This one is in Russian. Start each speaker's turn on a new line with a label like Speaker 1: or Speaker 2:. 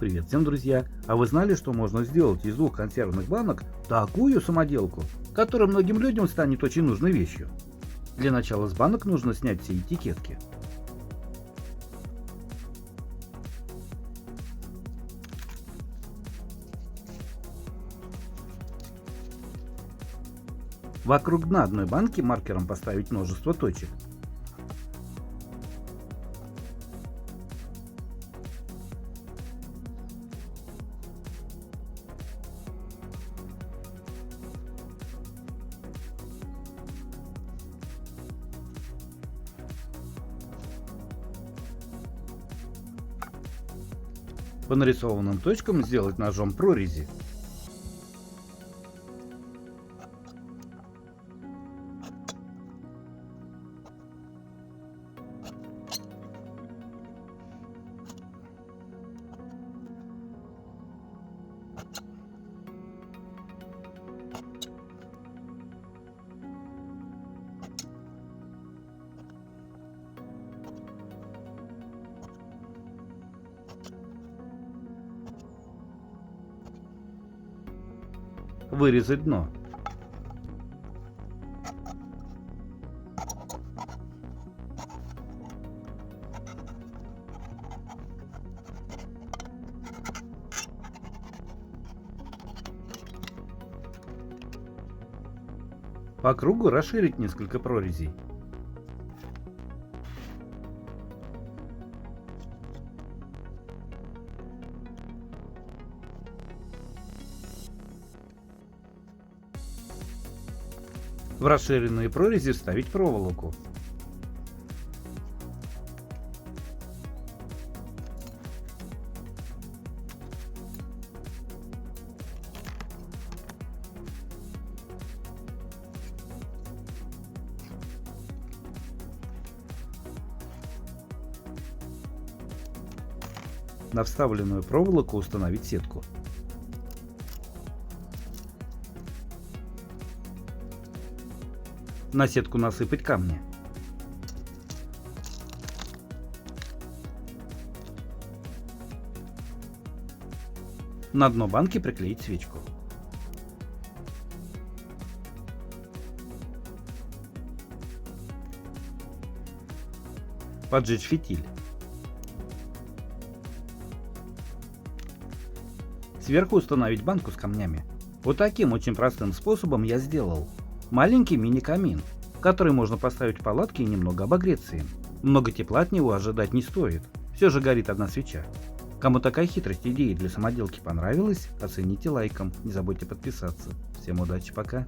Speaker 1: Привет всем, друзья! А вы знали, что можно сделать из двух консервных банок такую самоделку, которая многим людям станет очень нужной вещью? Для начала с банок нужно снять все этикетки. Вокруг дна одной банки маркером поставить множество точек. По нарисованным точкам сделать ножом прорези. Вырезать дно. По кругу расширить несколько прорезей. В расширенные прорези вставить проволоку. На вставленную проволоку установить сетку. На сетку насыпать камни. На дно банки приклеить свечку. Поджечь фитиль. Сверху установить банку с камнями. Вот таким очень простым способом я сделал маленький мини-камин, в который можно поставить палатки и немного обогреться им. Много тепла от него ожидать не стоит, все же горит одна свеча. Кому такая хитрость идеи для самоделки понравилась, оцените лайком, не забудьте подписаться. Всем удачи, пока!